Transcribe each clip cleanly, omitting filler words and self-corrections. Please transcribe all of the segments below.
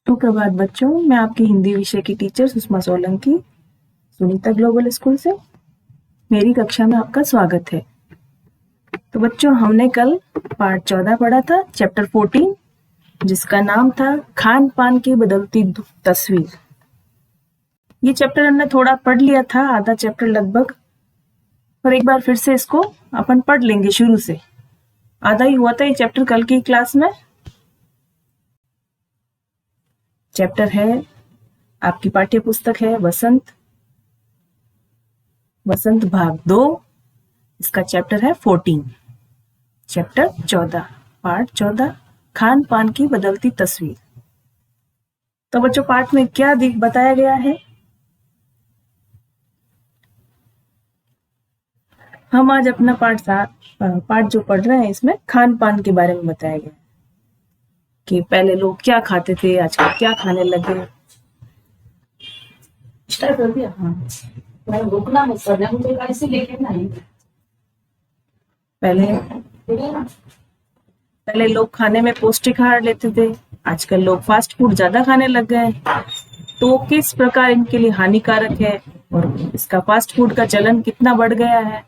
सुप्रभात बच्चों, मैं आपकी हिंदी विषय की teacher Sushma Solanki Sunita global school से। मेरी कक्षा में आपका स्वागत है। तो बच्चों, हमने कल पाठ 14 पढ़ा था, चैप्टर 14, जिसका नाम था खान पान की बदलती तस्वीर। ये चैप्टर हमने थोड़ा पढ़ लिया था, आधा चैप्टर लगभग, पर एक बार फिर से इसको अपन पढ़ लेंगे शुरू से। आधा ही हुआ था ये चैप्टर कल की क्लास में। चैप्टर है, आपकी पाठ्य पुस्तक है वसंत भाग 2। इसका चैप्टर है 14, चैप्टर 14, पार्ट 14, खान पान की बदलती तस्वीर। तो बच्चों, पाठ में क्या बताया गया है? हम आज अपना पाठ जो पढ़ रहे हैं, इसमें खान पान के बारे में बताया गया कि पहले लोग क्या खाते थे, आजकल क्या खाने लगे। स्टार्ट कर दिया? हाँ, मैं रुकना मत करना, मुझे कैसे लेके ना पहले लोग खाने में पौष्टिक आहार लेते थे, आजकल लोग फास्ट फूड ज्यादा खाने लग गए हैं। तो वो किस प्रकार इनके लिए हानिकारक है और इसका फास्ट फूड का चलन कितना बढ़ गया है,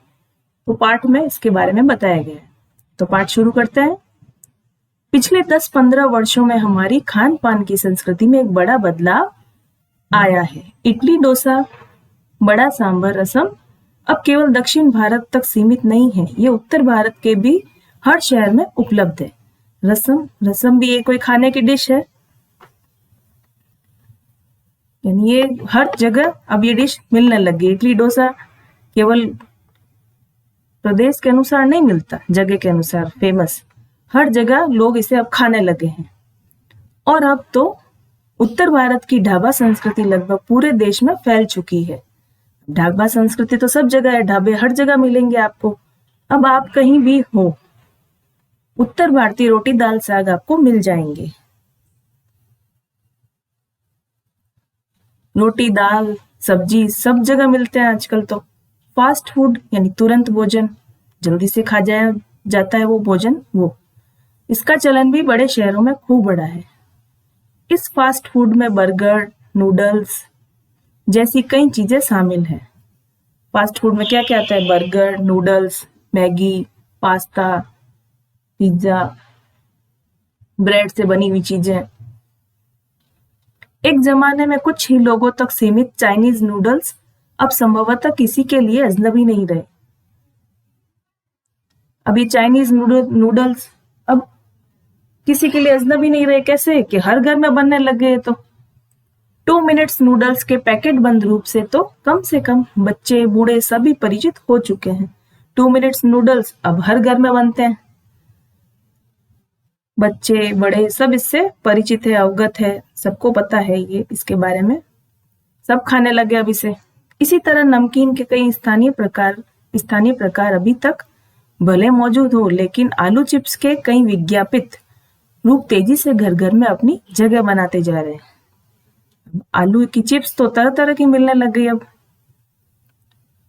तो पाठ में इसके बारे में बताया गया है। तो पाठ शुरू करते हैं। पिछले 10-15 वर्षों में हमारी खान पान की संस्कृति में एक बड़ा बदलाव आया है। इडली डोसा, बड़ा सांभर रसम अब केवल दक्षिण भारत तक सीमित नहीं है, ये उत्तर भारत के भी हर शहर में उपलब्ध है। रसम भी कोई खाने की डिश है, यानी ये हर जगह अब ये डिश मिलने लगी। इडली डोसा केवल प्रदेश के अनुसार नहीं मिलता, जगह के अनुसार फेमस, हर जगह लोग इसे अब खाने लगे हैं। और अब तो उत्तर भारत की ढाबा संस्कृति लगभग पूरे देश में फैल चुकी है। ढाबा संस्कृति तो सब जगह है, ढाबे हर जगह मिलेंगे आपको। अब आप कहीं भी हो, उत्तर भारतीय रोटी दाल साग आपको मिल जाएंगे। रोटी दाल सब्जी सब जगह मिलते हैं आजकल। तो फास्ट फूड यानी तुरंत भोजन, जल्दी से खा जाता है वो भोजन, वो इसका चलन भी बड़े शहरों में खूब बढ़ा है। इस फास्ट फूड में बर्गर, नूडल्स जैसी कई चीजें शामिल हैं। फास्ट फूड में क्या क्या आता है? Burger, noodles, Maggi, pasta, pizza, bread से बनी हुई चीजें। एक जमाने में कुछ ही लोगों तक सीमित चाइनीज नूडल्स अब संभवतः किसी के लिए अजनबी नहीं रहे। अब ये चाइनीज नूडल्स अब किसी के लिए अजनबी नहीं रहे। कैसे? कि हर घर में बनने लग गए। तो 2 मिनट्स नूडल्स के पैकेट बंद रूप से कम बच्चे बूढ़े सभी परिचित हो चुके हैं। 2 मिनट्स नूडल्स अब हर घर में बनते हैं, बच्चे बड़े सब इससे परिचित है, अवगत है, सबको पता है ये इसके बारे में, सब खाने लगे अब इसे। इसी तरह नमकीन के कई स्थानीय प्रकार अभी तक भले मौजूद हो, लेकिन आलू चिप्स के कई विज्ञापित रूप तेजी से घर घर में अपनी जगह बनाते जा रहे हैं। आलू की चिप्स तो तरह तरह की मिलने लग गई। अब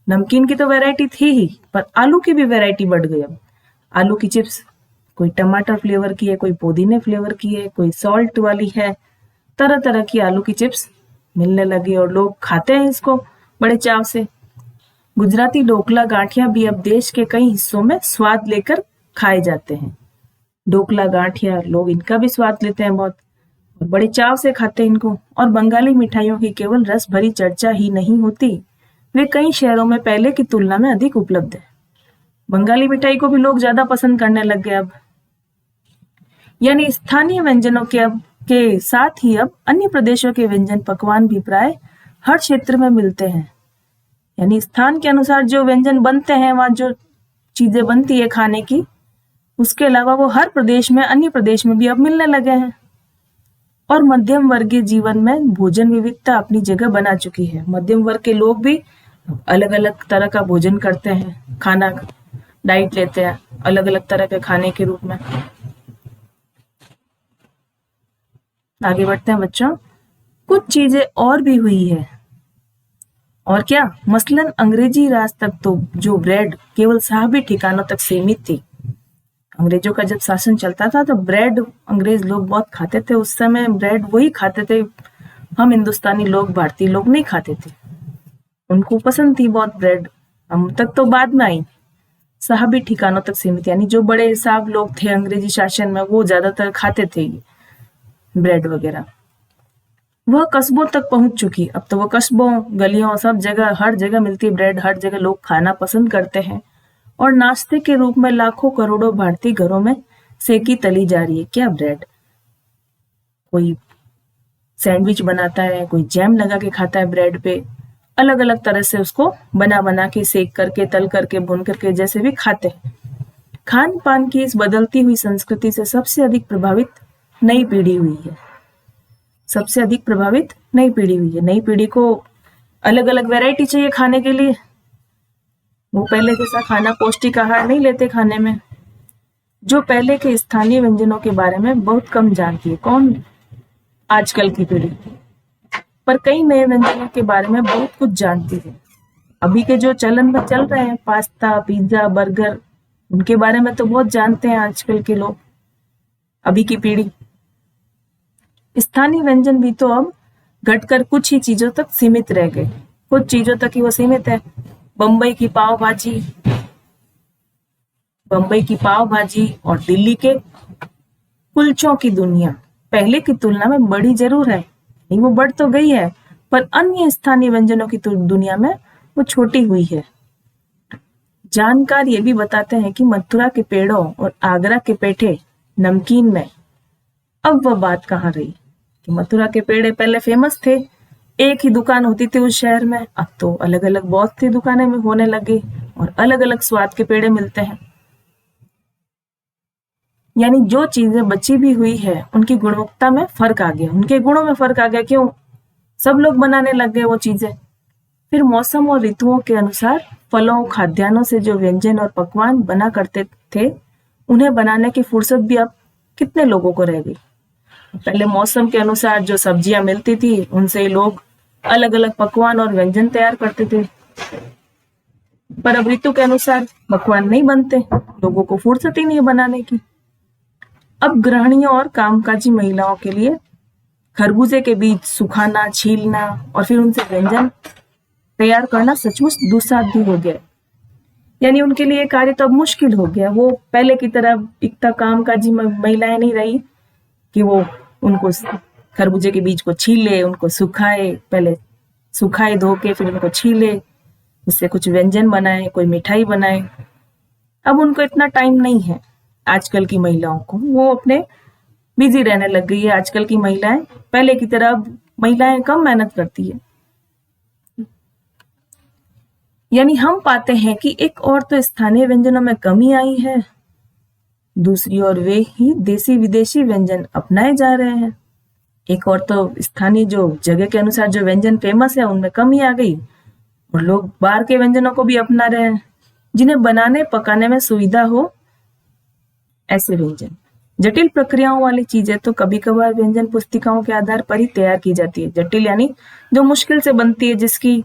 नमकीन की तो वैरायटी थी ही, पर आलू की भी वैरायटी बढ़ गई। अब आलू की चिप्स कोई टमाटर फ्लेवर की है, कोई पुदीने फ्लेवर की है, कोई सॉल्ट वाली है, तरह तरह की आलू की चिप्स मिलने लगी और लोग खाते हैं इसको बड़े चाव से। गुजराती ढोकला गांठिया भी अब देश के कई हिस्सों में स्वाद लेकर खाए जाते हैं। ढोकला गांठिया लोग इनका भी स्वाद लेते हैं बहुत और बड़े चाव से खाते हैं इनको। और बंगाली मिठाइयों की केवल रस भरी चर्चा ही नहीं होती, वे कई शहरों में पहले की तुलना में अधिक उपलब्ध है। बंगाली मिठाई को भी लोग ज्यादा पसंद करने लग गए अब। यानी स्थानीय व्यंजनों के साथ ही अब अन्य प्रदेशों के व्यंजन पकवान भी प्राय हर क्षेत्र में मिलते हैं। यानी स्थान के अनुसार जो व्यंजन बनते हैं, वहां जो चीजें बनती है खाने की, उसके अलावा वो हर प्रदेश में, अन्य प्रदेश में भी अब मिलने लगे हैं। और मध्यम वर्गीय जीवन में भोजन विविधता अपनी जगह बना चुकी है। मध्यम वर्ग के लोग भी अलग अलग तरह का भोजन करते हैं, खाना डाइट लेते हैं अलग अलग तरह के खाने के रूप में। आगे बढ़ते हैं बच्चों। कुछ चीजें और भी हुई है। और क्या? मसलन अंग्रेजी राज तक तो जो ब्रेड केवल साहबी ठिकानों तक सीमित थी, अंग्रेजों का जब शासन चलता था तो ब्रेड अंग्रेज लोग बहुत खाते थे। उस समय ब्रेड वही खाते थे, हम हिंदुस्तानी लोग, भारतीय लोग नहीं खाते थे। उनको पसंद थी बहुत ब्रेड। हम तक तो बाद में आई, साहबी ठिकानों तक सीमित, यानी जो बड़े साहब लोग थे अंग्रेजी शासन में वो ज्यादातर खाते थे ये ब्रेड वगैरह। वह कस्बों तक पहुंच चुकी। अब तो वो कस्बों, गलियों, सब जगह, हर जगह मिलती है ब्रेड, हर जगह लोग खाना पसंद करते हैं और नाश्ते के रूप में लाखों करोड़ों भारतीय घरों में सेकी तली जा रही है। क्या ब्रेड? कोई सैंडविच बनाता है, कोई जैम लगा के खाता है ब्रेड पे, अलग अलग तरह से उसको बना बना के, सेक करके, तल करके, भून करके, जैसे भी खाते हैं। खान पान की इस बदलती हुई संस्कृति से सबसे अधिक प्रभावित नई पीढ़ी हुई है। सबसे अधिक प्रभावित नई पीढ़ी हुई है। नई पीढ़ी को अलग अलग वैरायटी चाहिए खाने के लिए। वो पहले जैसा खाना, पौष्टिक आहार नहीं लेते खाने में। जो पहले के स्थानीय व्यंजनों के बारे में बहुत कम जानती है। कौन? आजकल की पीढ़ी। पर कई नए व्यंजनों के बारे में बहुत कुछ जानती है। अभी के जो चलन में चल रहे हैं, पास्ता, पिज्जा, बर्गर, उनके बारे में तो बहुत जानते हैं आजकल के लोग, अभी की पीढ़ी। स्थानीय व्यंजन भी तो अब घटकर कुछ ही चीजों तक सीमित रह गए। कुछ चीजों तक ही वो सीमित है। बम्बई की पाव भाजी, बम्बई की पाव भाजी और दिल्ली के कुलचों की दुनिया पहले की तुलना में बड़ी जरूर है। नहीं, वो बढ़ तो गई है, पर अन्य स्थानीय व्यंजनों की दुनिया में वो छोटी हुई है। जानकार ये भी बताते हैं कि मथुरा के पेड़ों और आगरा के पेठे नमकीन में अब वह बात कहाँ रही कि मथुरा के पेड़े पहले फेमस थे, एक ही दुकान होती थी उस शहर में। अब तो अलग अलग बहुत सी दुकानें में होने लगी और अलग अलग स्वाद के पेड़े मिलते हैं। यानी जो चीजें बची भी हुई है उनकी गुणवत्ता में फर्क आ गया, उनके गुणों में फर्क आ गया। क्यों? सब लोग बनाने लग गए वो चीजें। फिर मौसम और ऋतुओं के अनुसार फलों, खाद्यान्नों से जो व्यंजन और पकवान बना करते थे, उन्हें बनाने की फुर्सत भी अब कितने लोगों को रह गई। पहले मौसम के अनुसार जो सब्जियां मिलती थी उनसे लोग अलग अलग पकवान और व्यंजन तैयार करते थे। पर अब ऋतु के अनुसार पकवान नहीं बनते, लोगों को फुर्सत ही नहीं है बनाने की। अब गृहिणियों और कामकाजी महिलाओं के लिए खरबूजे के बीज सुखाना, छीलना और फिर उनसे व्यंजन तैयार करना सचमुच दुस्साध्य हो गया। यानी उनके लिए कार्य तो अब मुश्किल हो गया। वो पहले की तरह इतना कामकाजी महिलाएं नहीं रही कि वो उनको खरबूजे के बीज को छीले, उनको सुखाए, पहले सुखाए धो के फिर उनको छीले, उससे कुछ व्यंजन बनाए, कोई मिठाई बनाए। अब उनको इतना टाइम नहीं है आजकल की महिलाओं को, वो अपने बिजी रहने लग गई है आजकल की महिलाएं। पहले की तरह अब महिलाएं कम मेहनत करती है। यानी हम पाते हैं कि एक और तो स्थानीय व्यंजनों में कमी आई है, दूसरी ओर वे ही देसी विदेशी व्यंजन अपनाए जा रहे हैं। एक और तो स्थानीय जो जगह के अनुसार जो व्यंजन फेमस है उनमें कमी आ गई और लोग बाहर के व्यंजनों को भी अपना रहे हैं, जिन्हें बनाने पकाने में सुविधा हो ऐसे व्यंजन। जटिल प्रक्रियाओं वाली चीजें तो कभी कभार व्यंजन पुस्तिकाओं के आधार पर ही तैयार की जाती है। जटिल यानी जो मुश्किल से बनती है, जिसकी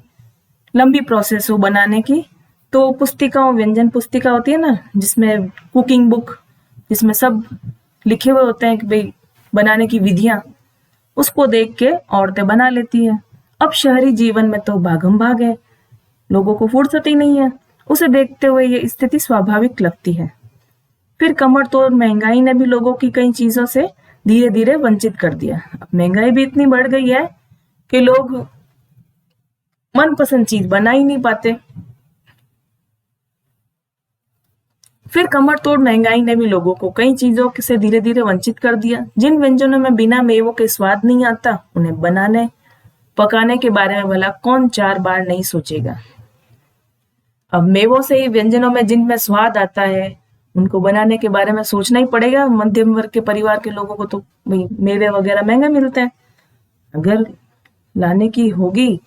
लंबी प्रोसेस हो बनाने की, तो पुस्तिकाओं, व्यंजन पुस्तिका होती है ना, जिसमें कुकिंग बुक, जिसमें सब लिखे हुए होते हैं कि भाई बनाने की विधियां, उसको देख के औरतें बना लेती है। अब शहरी जीवन में तो भागम भाग है, लोगों को फुर्सत ही नहीं है। उसे देखते हुए ये स्थिति स्वाभाविक लगती है। फिर कमर तोड़ महंगाई ने भी लोगों की कई चीजों से धीरे धीरे वंचित कर दिया। अब महंगाई भी इतनी बढ़ गई है कि लोग मनपसंद चीज बना ही नहीं पाते। फिर कमर तोड़ महंगाई ने भी लोगों को कई चीजों से धीरे धीरे वंचित कर दिया। जिन व्यंजनों में बिना मेवों के स्वाद नहीं आता, उन्हें बनाने पकाने के बारे में भला कौन 4 बार नहीं सोचेगा। अब मेवों से ही व्यंजनों में जिनमें स्वाद आता है, उनको बनाने के बारे में सोचना ही पड़ेगा। मध्यम वर्ग के परिवार के लोगों को तो भाई मेवे वगैरह महंगे मिलते हैं। अगर लाने की होगी,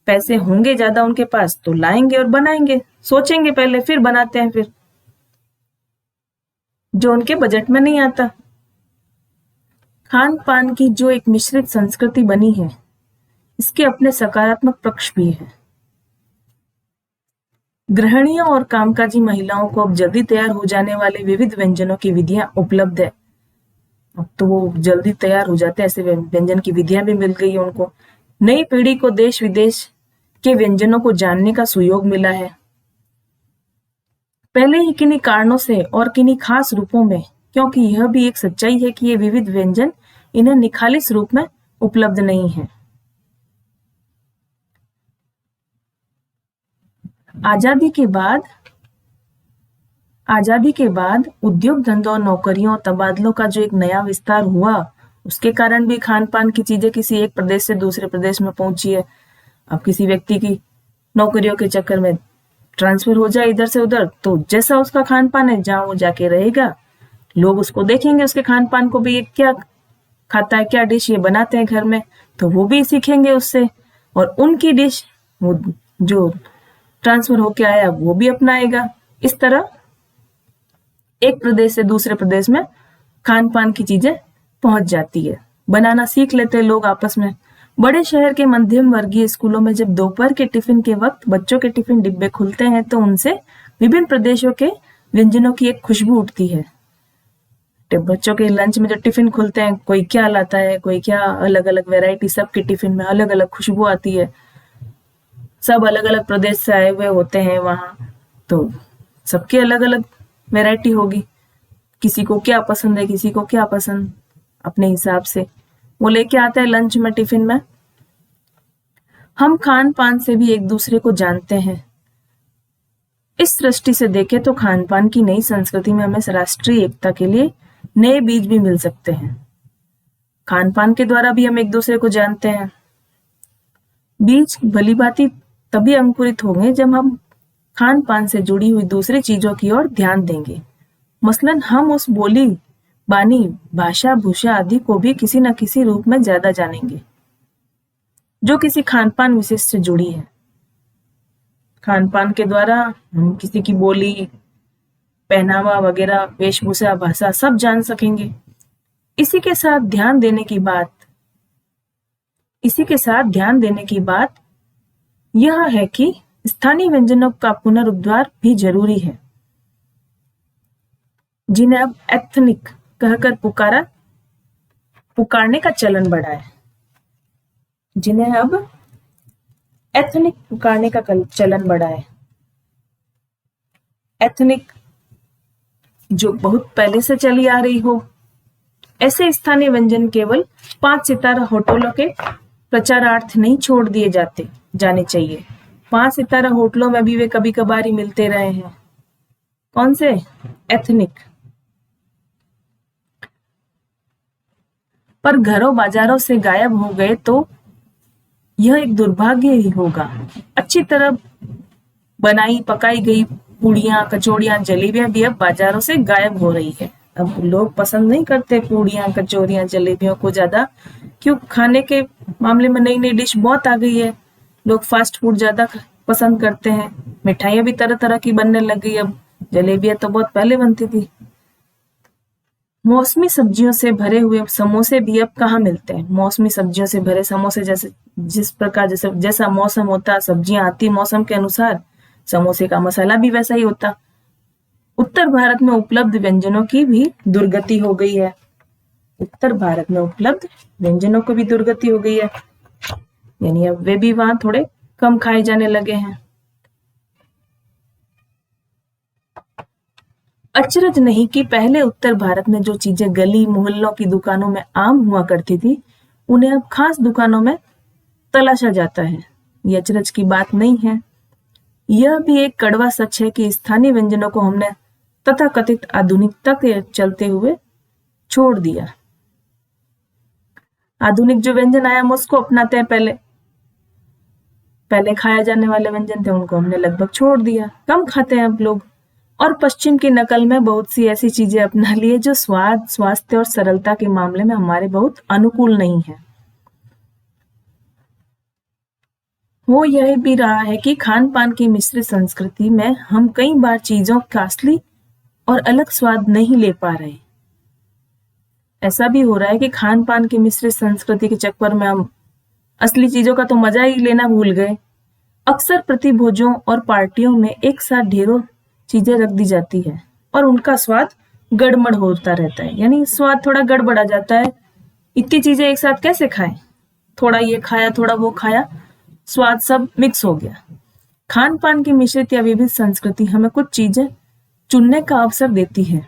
पैसे होंगे ज्यादा उनके पास, तो लाएंगे और बनाएंगे। सोचेंगे पहले, फिर बनाते हैं। फिर जो उनके बजट में नहीं आता। खान पान की जो एक मिश्रित संस्कृति बनी है, इसके अपने सकारात्मक पक्ष भी है। गृहिणियों और कामकाजी महिलाओं को अब जल्दी तैयार हो जाने वाले विविध व्यंजनों की विधियां उपलब्ध है। अब तो वो जल्दी तैयार हो जाते हैं, ऐसे व्यंजन की विधियां भी मिल गई है उनको। नई पीढ़ी को देश विदेश के व्यंजनों को जानने का सुयोग मिला है। पहले ही किन्हीं कारणों से और किन्हीं खास रूपों में, क्योंकि यह भी एक सच्चाई है कि ये विविध व्यंजन इन्हें निखालिस रूप में उपलब्ध नहीं है। आजादी के बाद उद्योग धंधों, नौकरियों, तबादलों का जो एक नया विस्तार हुआ, उसके कारण भी खान पान की चीजें किसी एक प्रदेश से दूसरे प्रदेश में पहुंची है। अब किसी व्यक्ति की नौकरियों के चक्कर में ट्रांसफर हो जाए इधर से उधर, तो जैसा उसका खान पान है, जहां वो जाके रहेगा, लोग उसको देखेंगे, उसके खान पान को भी, ये क्या खाता है, क्या डिश ये बनाते हैं घर में, तो वो भी सीखेंगे उससे, और उनकी डिश वो जो ट्रांसफर होके आया वो भी अपनाएगा। इस तरह एक प्रदेश से दूसरे प्रदेश में खान पान की चीजें पहुंच जाती है, बनाना सीख लेते हैं लोग आपस में। बड़े शहर के मध्यम वर्गीय स्कूलों में जब दोपहर के टिफिन के वक्त बच्चों के टिफिन डिब्बे खुलते हैं, तो उनसे विभिन्न प्रदेशों के व्यंजनों की एक खुशबू उठती है। बच्चों के लंच में जो टिफिन खुलते हैं, कोई क्या लाता है, कोई क्या, अलग अलग वैरायटी, सबके टिफिन में अलग अलग खुशबू आती है। सब अलग अलग प्रदेश से आए हुए होते हैं वहां, तो सबके अलग अलग वैरायटी होगी। किसी को क्या पसंद है, किसी को क्या पसंद, अपने हिसाब से वो लेके आता है लंच में, टिफिन में। हम खान पान से भी एक दूसरे को जानते हैं। इस दृष्टि से देखें तो खान पान की नई संस्कृति में हमें राष्ट्रीय एकता के लिए नए बीज भी मिल सकते हैं। खान पान के द्वारा भी हम एक दूसरे को जानते हैं। बीज भली भांति तभी अंकुरित होंगे जब हम खान पान से जुड़ी हुई दूसरी चीजों की ओर ध्यान देंगे। मसलन हम उस बोली, बानी, भाषा, भूषा आदि को भी किसी न किसी रूप में ज्यादा जानेंगे, जो किसी खान पान विशेष से जुड़ी है। खान पान के द्वारा हम किसी की बोली, पहनावा वगैरह, वेशभूषा, भाषा सब जान सकेंगे। इसी के साथ ध्यान देने की बात यह है कि स्थानीय व्यंजनों का पुनरुद्धार भी जरूरी है, जिन्हें अब एथनिक कहकर पुकारने का चलन बढ़ा है। एथनिक जो बहुत पहले से चली आ रही हो। ऐसे स्थानीय व्यंजन केवल 5 सितारा होटलों के प्रचारार्थ नहीं छोड़ दिए जाने चाहिए। 5 सितारा होटलों में भी वे कभी कभार ही मिलते रहे हैं। कौन से? एथनिक। पर घरों बाजारों से गायब हो गए तो यह एक दुर्भाग्य ही होगा। अच्छी तरह बनाई पकाई गई पूड़ियाँ, कचौड़ियाँ, जलेबियां भी अब बाजारों से गायब हो रही है। अब लोग पसंद नहीं करते पूड़ियाँ, कचौड़ियाँ, जलेबियों को ज्यादा, क्यों? खाने के मामले में नई नई डिश बहुत आ गई है, लोग फास्ट फूड ज्यादा पसंद करते हैं। मिठाइयाँ भी तरह तरह की बनने लग गई। अब जलेबियां तो बहुत पहले बनती थी। मौसमी सब्जियों से भरे हुए समोसे भी अब कहाँ मिलते हैं। मौसमी सब्जियों से भरे समोसे, जैसा मौसम होता, सब्जियां आती मौसम के अनुसार, समोसे का मसाला भी वैसा ही होता। उत्तर भारत में उपलब्ध व्यंजनों की भी दुर्गति हो गई है। यानी अब वे भी वहां थोड़े कम खाए जाने लगे हैं। अचरज नहीं कि पहले उत्तर भारत में जो चीजें गली मोहल्लों की दुकानों में आम हुआ करती थी, उन्हें अब खास दुकानों में तलाशा जाता है। ये अचरज की बात नहीं है। यह भी एक कड़वा सच है कि स्थानीय व्यंजनों को हमने तथाकथित आधुनिकता के चलते हुए छोड़ दिया। आधुनिक जो व्यंजन आया हम उसको अपनाते हैं। पहले खाया जाने वाले व्यंजन थे, उनको हमने लगभग छोड़ दिया, कम खाते हैं अब लोग। और पश्चिम की नकल में बहुत सी ऐसी चीजें अपना लिए जो स्वाद, स्वास्थ्य और सरलता के मामले में हमारे बहुत अनुकूल नहीं है। वो यह भी रहा है कि खान पान की मिश्रित संस्कृति में हम कई बार चीजों का असली और अलग स्वाद नहीं ले पा रहे। ऐसा भी हो रहा है कि खान पान की मिश्रित संस्कृति के चक्कर में हम असली चीजों का तो मजा ही लेना भूल गए। अक्सर प्रतिभोजों और पार्टियों में एक साथ ढेरों चीजें रख दी जाती है और उनका स्वाद गड़बड़ होता रहता है, यानी स्वाद थोड़ा गड़बड़ा जाता है। इतनी चीजें एक साथ कैसे खाएं? थोड़ा ये खाया, थोड़ा वो खाया, स्वाद सब मिक्स हो गया। खान पान की मिश्रित या विविध संस्कृति हमें कुछ चीजें चुनने का अवसर देती है।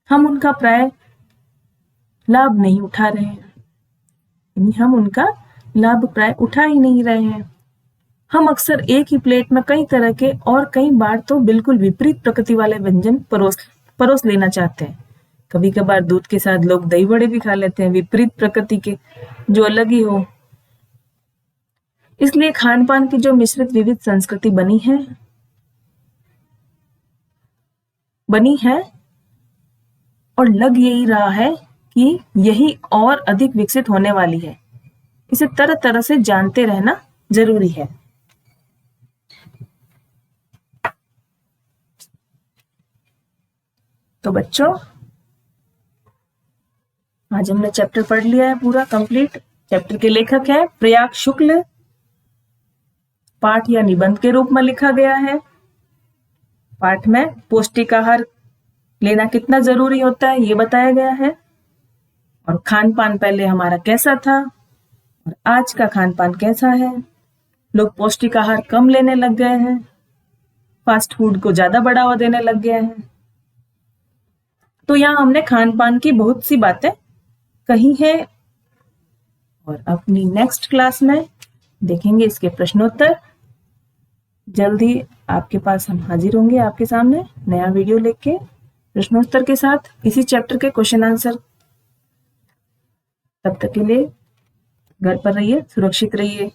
हम उनका प्राय लाभ नहीं उठा रहे हैं, यानी हम उनका लाभ प्राय उठा ही नहीं रहे हैं। हम अक्सर एक ही प्लेट में कई तरह के और कई बार तो बिल्कुल विपरीत प्रकृति वाले व्यंजन परोस लेना चाहते हैं। कभी कभार दूध के साथ लोग दही बड़े भी खा लेते हैं, विपरीत प्रकृति के, जो अलग ही हो। इसलिए खान पान की जो मिश्रित विविध संस्कृति बनी है और लग यही रहा है कि यही और अधिक विकसित होने वाली है। इसे तरह तरह से जानते रहना जरूरी है। तो बच्चों, आज हमने चैप्टर पढ़ लिया है पूरा कंप्लीट। चैप्टर के लेखक है प्रयाग शुक्ल, पाठ या निबंध के रूप में लिखा गया है। पाठ में पौष्टिक आहार लेना कितना जरूरी होता है ये बताया गया है, और खान पान पहले हमारा कैसा था और आज का खान पान कैसा है। लोग पौष्टिक आहार कम लेने लग गए हैं, फास्ट फूड को ज्यादा बढ़ावा देने लग गए हैं। तो यहाँ हमने खान पान की बहुत सी बातें कही है, और अपनी नेक्स्ट क्लास में देखेंगे इसके प्रश्नोत्तर। जल्दी आपके पास हम हाजिर होंगे आपके सामने नया वीडियो लेके प्रश्नोत्तर के साथ, इसी चैप्टर के क्वेश्चन आंसर। तब तक के लिए घर पर रहिए, सुरक्षित रहिए।